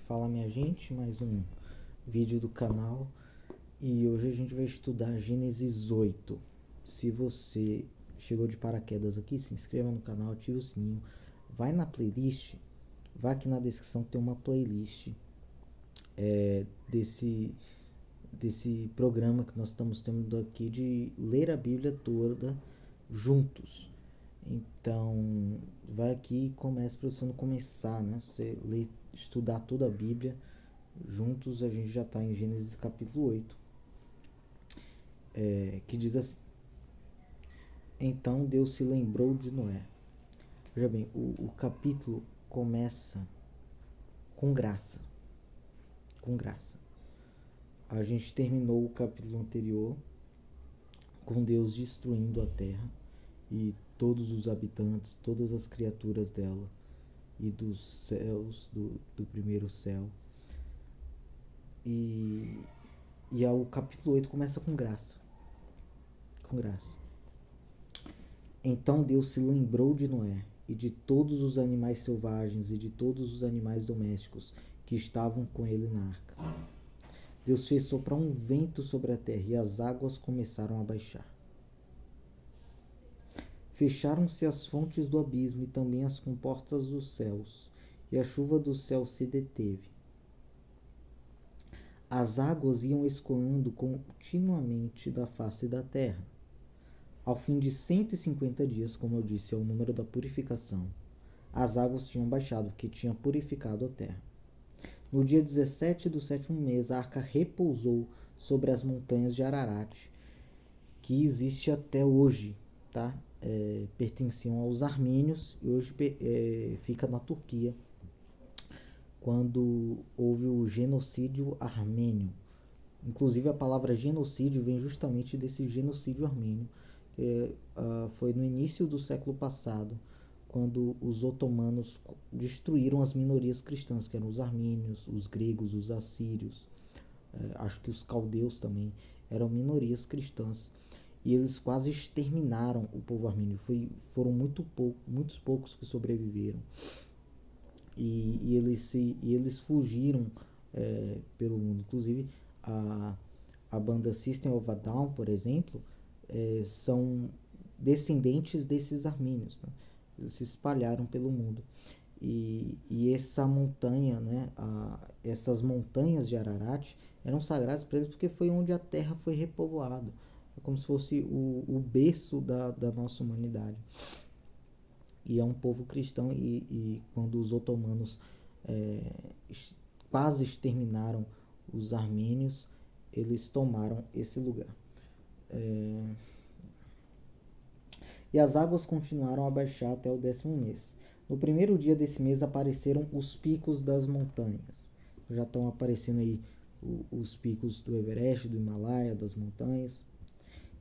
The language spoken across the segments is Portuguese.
Fala minha gente, mais um vídeo do canal e hoje a gente vai estudar Gênesis 8. Se você chegou de paraquedas aqui, se inscreva no canal, ative o sininho, vai na playlist, vai aqui na descrição, tem uma playlist desse programa que nós estamos tendo aqui de ler a Bíblia toda juntos. Então, vai aqui e comece para você não começar, né? Você ler, estudar toda a Bíblia juntos. A gente já está em Gênesis capítulo 8, que diz assim: Então Deus se lembrou de Noé. Veja bem, o capítulo começa com graça. Com graça. A gente terminou o capítulo anterior com Deus destruindo a terra e todos os habitantes, todas as criaturas dela e dos céus, do primeiro céu. E o capítulo 8 começa com graça. Com graça. Então Deus se lembrou de Noé e de todos os animais selvagens e de todos os animais domésticos que estavam com ele na arca. Deus fez soprar um vento sobre a terra e as águas começaram a baixar. Fecharam-se as fontes do abismo e também as comportas dos céus, e a chuva do céu se deteve. As águas iam escoando continuamente da face da terra. Ao fim de 150 dias, como eu disse, é o número da purificação, as águas tinham baixado, porque tinha purificado a terra. No dia 17 do sétimo mês, a arca repousou sobre as montanhas de Ararat, que existe até hoje, tá? Pertenciam aos armênios e hoje fica na Turquia, quando houve o genocídio armênio. Inclusive a palavra genocídio vem justamente desse genocídio armênio. Foi no início do século passado, quando os otomanos destruíram as minorias cristãs, que eram os armênios, os gregos, os assírios, acho que os caldeus também eram minorias cristãs. E eles quase exterminaram o povo armênio. Foram muitos poucos que sobreviveram. E eles fugiram pelo mundo. Inclusive, a banda System of a Down, por exemplo, são descendentes desses armênios, né? Eles se espalharam pelo mundo. E essa montanha, né, essas montanhas de Ararat eram sagradas para eles porque foi onde a terra foi repovoada. É como se fosse o berço da nossa humanidade. E é um povo cristão, e quando os otomanos quase exterminaram os armênios, eles tomaram esse lugar. E as águas continuaram a baixar até o 10º mês. No primeiro dia desse mês apareceram os picos das montanhas. Já estão aparecendo aí os picos do Everest, do Himalaia, das montanhas.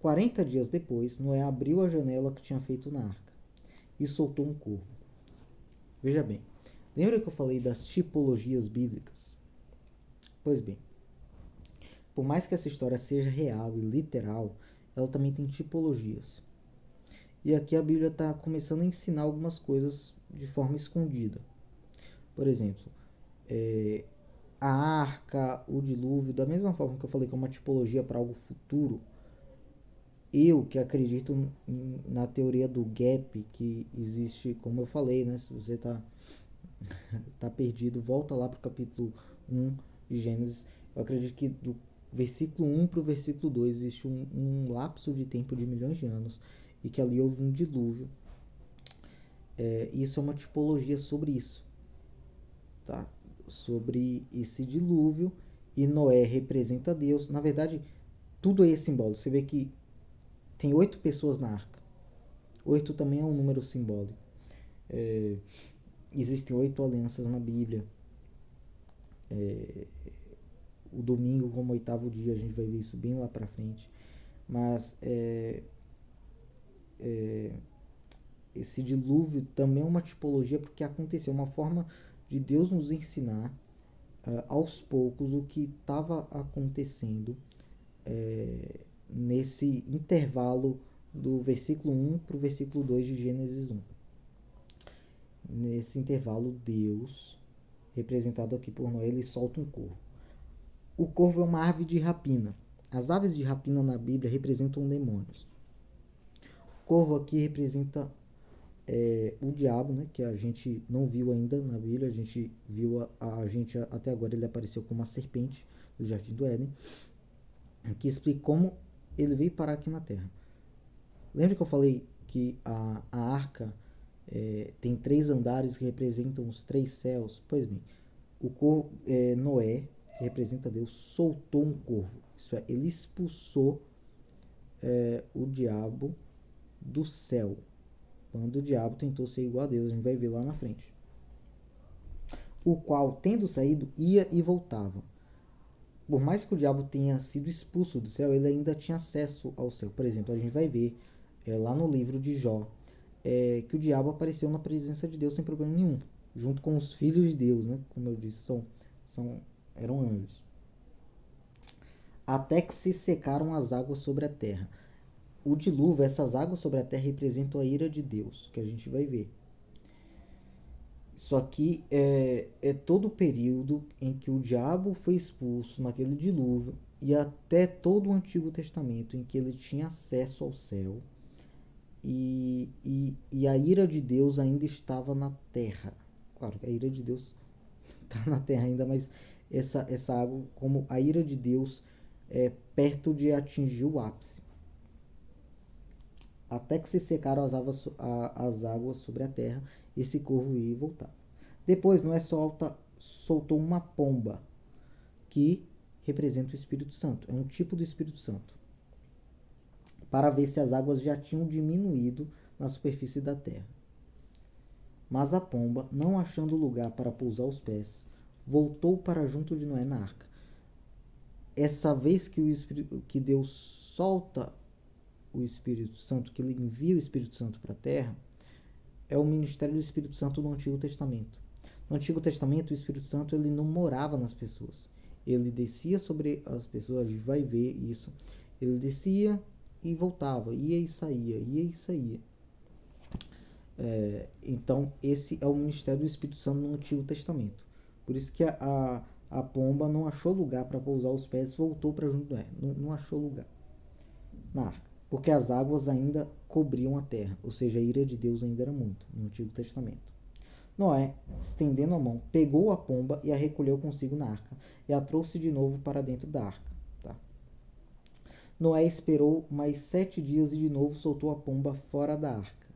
40 dias depois, Noé abriu a janela que tinha feito na arca e soltou um corvo. Veja bem, lembra que eu falei das tipologias bíblicas? Pois bem, por mais que essa história seja real e literal, ela também tem tipologias. E aqui a Bíblia está começando a ensinar algumas coisas de forma escondida. Por exemplo, a arca, o dilúvio, da mesma forma que eu falei que é uma tipologia para algo futuro, eu que acredito na teoria do gap que existe, como eu falei, né? Se você tá perdido, volta lá para o capítulo 1 de Gênesis. Eu acredito que do versículo 1 para o versículo 2 existe um lapso de tempo de milhões de anos e que ali houve um dilúvio. Isso é uma tipologia sobre isso, tá? Sobre esse dilúvio, e Noé representa Deus. Na verdade, tudo aí é simbólico. Você vê que tem 8 pessoas na arca. 8 também é um número simbólico. Existem 8 alianças na Bíblia. O domingo como 8º dia, a gente vai ver isso bem lá pra frente. Mas esse dilúvio também é uma tipologia, porque aconteceu uma forma de Deus nos ensinar aos poucos o que estava acontecendo nesse intervalo do versículo 1 para o versículo 2 de Gênesis 1. Nesse intervalo, Deus representado aqui por Noé, ele solta um corvo. O corvo é uma ave de rapina. As aves de rapina na Bíblia representam demônios. O corvo aqui representa o diabo, né, que a gente não viu ainda na Bíblia. A gente viu até agora ele apareceu como uma serpente do Jardim do Éden, que explica como ele veio parar aqui na Terra. Lembra que eu falei que a arca tem 3 andares que representam os 3 céus? Pois bem, Noé, que representa Deus, soltou um corvo. Isso é, ele expulsou o diabo do céu. Quando o diabo tentou ser igual a Deus, a gente vai ver lá na frente. O qual, tendo saído, ia e voltava. Por mais que o diabo tenha sido expulso do céu, ele ainda tinha acesso ao céu. Por exemplo, a gente vai ver lá no livro de Jó, que o diabo apareceu na presença de Deus sem problema nenhum, junto com os filhos de Deus, né? Como eu disse, eram anjos. Até que se secaram as águas sobre a terra. O dilúvio, essas águas sobre a terra representam a ira de Deus, que a gente vai ver. Isso aqui é todo o período em que o diabo foi expulso naquele dilúvio, e até todo o Antigo Testamento em que ele tinha acesso ao céu, e a ira de Deus ainda estava na terra. Claro que a ira de Deus está na terra ainda, mas essa água, como a ira de Deus, perto de atingir o ápice. Até que se secaram as águas sobre a terra, esse corvo ia e voltava. Depois Noé soltou uma pomba, que representa o Espírito Santo. É um tipo do Espírito Santo, para ver se as águas já tinham diminuído na superfície da terra. Mas a pomba, não achando lugar para pousar os pés, voltou para junto de Noé na arca. Essa vez que Deus solta o Espírito Santo, que ele envia o Espírito Santo para a terra, é o ministério do Espírito Santo no Antigo Testamento. No Antigo Testamento, o Espírito Santo ele não morava nas pessoas. Ele descia sobre as pessoas, a gente vai ver isso. Ele descia e voltava, ia e saía, ia e saía. Então, esse é o ministério do Espírito Santo no Antigo Testamento. Por isso que a pomba não achou lugar para pousar os pés, voltou para junto do Noé. Não achou lugar na arca, porque as águas ainda cobriam a terra, ou seja, a ira de Deus ainda era muito no Antigo Testamento. Noé, estendendo a mão, pegou a pomba e a recolheu consigo na arca, e a trouxe de novo para dentro da arca. Tá? Noé esperou mais 7 dias e de novo soltou a pomba fora da arca.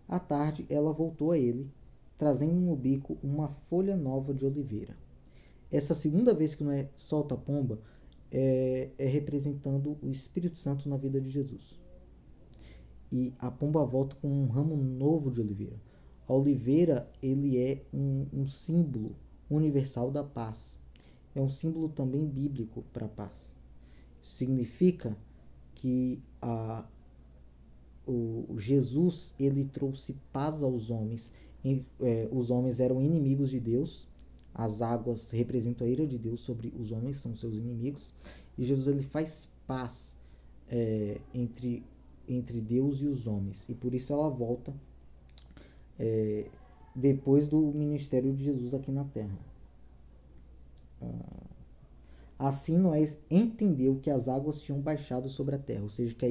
À tarde, ela voltou a ele, trazendo no bico uma folha nova de oliveira. Essa segunda vez que Noé solta a pomba é representando o Espírito Santo na vida de Jesus. E a pomba volta com um ramo novo de oliveira. A oliveira ele é um símbolo universal da paz. É um símbolo também bíblico para a paz. Significa que o Jesus ele trouxe paz aos homens. Os homens eram inimigos de Deus. As águas representam a ira de Deus sobre os homens, são seus inimigos. E Jesus ele faz paz entre Deus e os homens. E por isso ela volta depois do ministério de Jesus aqui na terra. Assim Noé entendeu que as águas tinham baixado sobre a terra, ou seja, que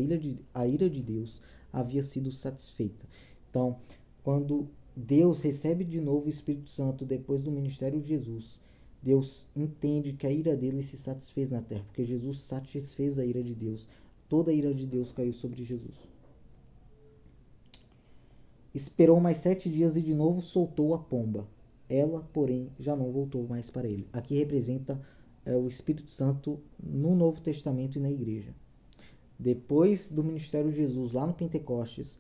a ira de Deus havia sido satisfeita. Então, quando Deus recebe de novo o Espírito Santo depois do ministério de Jesus, Deus entende que a ira dele se satisfez na terra, porque Jesus satisfez a ira de Deus. Toda a ira de Deus caiu sobre Jesus. Esperou mais 7 dias e de novo soltou a pomba. Ela, porém, já não voltou mais para ele. Aqui representa o Espírito Santo no Novo Testamento e na igreja. Depois do ministério de Jesus, lá no Pentecostes,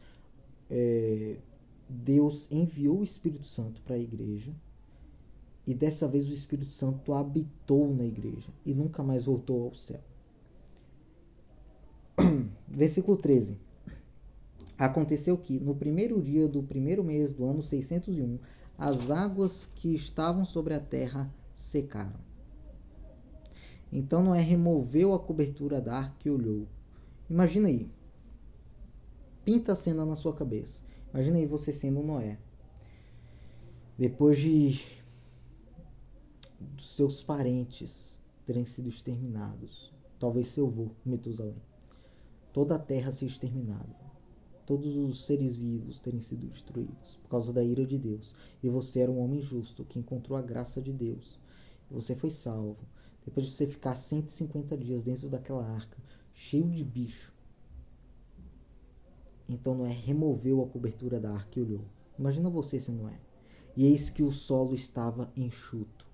Deus enviou o Espírito Santo para a igreja. E dessa vez o Espírito Santo habitou na igreja e nunca mais voltou ao céu. Versículo 13. Aconteceu que, no primeiro dia do primeiro mês do ano 601, as águas que estavam sobre a terra secaram. Então Noé removeu a cobertura da arca e olhou. Imagina aí. Pinta a cena na sua cabeça. Imagina aí você sendo Noé. Depois de seus parentes terem sido exterminados. Talvez seu avô, Metusalém. Toda a terra ser exterminada. Todos os seres vivos terem sido destruídos por causa da ira de Deus. E você era um homem justo que encontrou a graça de Deus. E você foi salvo. Depois de você ficar 150 dias dentro daquela arca, cheio de bicho. Então Noé removeu a cobertura da arca e olhou. Imagina você se Noé. E eis que o solo estava enxuto.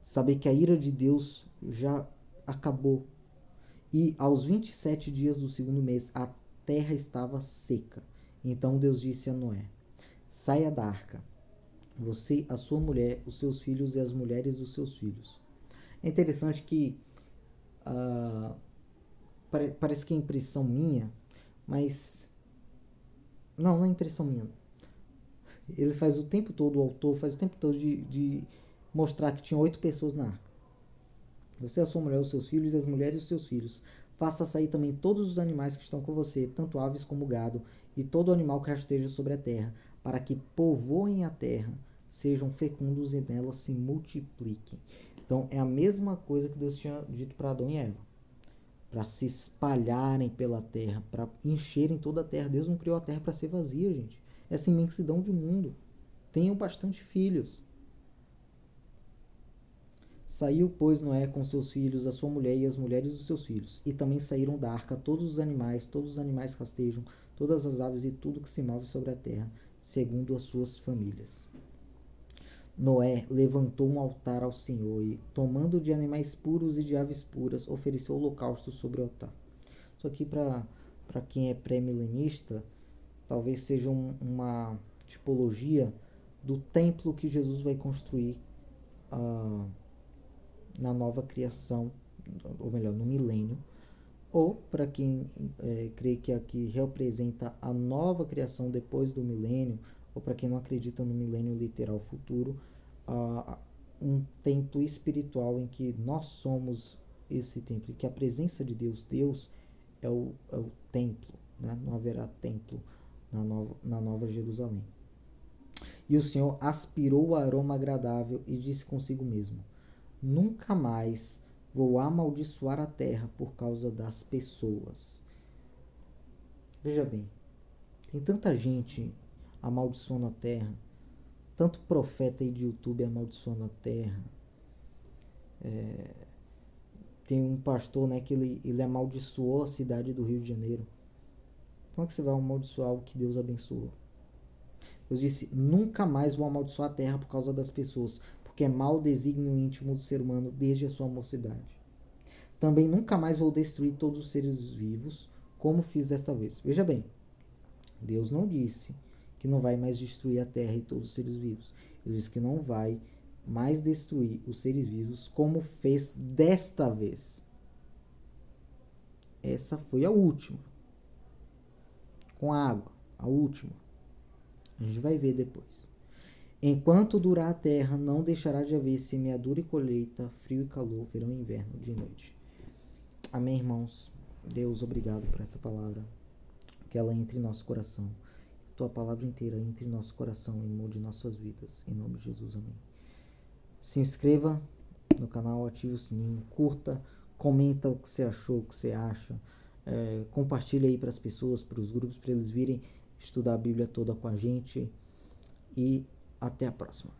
Saber que a ira de Deus já acabou. E aos 27 dias do segundo mês, a terra estava seca. Então Deus disse a Noé: saia da arca, você, a sua mulher, os seus filhos e as mulheres dos seus filhos. É interessante que parece que é impressão minha, mas não é impressão minha. Ele faz o tempo todo, o autor faz o tempo todo de mostrar que tinha 8 pessoas na arca. Você, a sua mulher, os seus filhos e as mulheres dos seus filhos. Faça sair também todos os animais que estão com você, tanto aves como gado, e todo animal que rasteja sobre a terra, para que povoem a terra, sejam fecundos e nela se multipliquem. Então é a mesma coisa que Deus tinha dito para Adão e Eva, para se espalharem pela terra, para encherem toda a terra. Deus não criou a terra para ser vazia, gente. Essa imensidão de mundo. Tenham bastante filhos. Saiu, pois, Noé com seus filhos, a sua mulher e as mulheres dos seus filhos. E também saíram da arca todos os animais que rastejam, todas as aves e tudo que se move sobre a terra, segundo as suas famílias. Noé levantou um altar ao Senhor e, tomando de animais puros e de aves puras, ofereceu holocausto sobre o altar. Isso aqui, para quem é pré-milenista, talvez seja uma tipologia do templo que Jesus vai construir na nova criação, ou melhor, no milênio, ou para quem crê que aqui representa a nova criação depois do milênio, ou para quem não acredita no milênio literal futuro, um templo espiritual em que nós somos esse templo, que a presença de Deus é o templo, né? Não haverá templo na nova Jerusalém. E o Senhor aspirou o aroma agradável e disse consigo mesmo: nunca mais vou amaldiçoar a terra por causa das pessoas. Veja bem, tem tanta gente amaldiçoando a terra, tanto profeta aí de YouTube amaldiçoando a terra. Tem um pastor, né, que ele amaldiçoou a cidade do Rio de Janeiro. Como é que você vai amaldiçoar algo que Deus abençoou? Deus disse: nunca mais vou amaldiçoar a terra por causa das pessoas, porque é mau desígnio íntimo do ser humano desde a sua mocidade. Também nunca mais vou destruir todos os seres vivos, como fiz desta vez. Veja bem, Deus não disse que não vai mais destruir a terra e todos os seres vivos. Ele disse que não vai mais destruir os seres vivos como fez desta vez. Essa foi a última. Com a água, a última. A gente vai ver depois. Enquanto durar a terra, não deixará de haver semeadura e colheita, frio e calor, verão e inverno, dia e noite. Amém, irmãos? Deus, obrigado por essa palavra. Que ela entre em nosso coração. Tua palavra inteira entre em nosso coração e mude nossas vidas. Em nome de Jesus, amém. Se inscreva no canal, ative o sininho, curta, comenta o que você achou, o que você acha. Compartilha aí para as pessoas, para os grupos, para eles virem estudar a Bíblia toda com a gente. E até a próxima.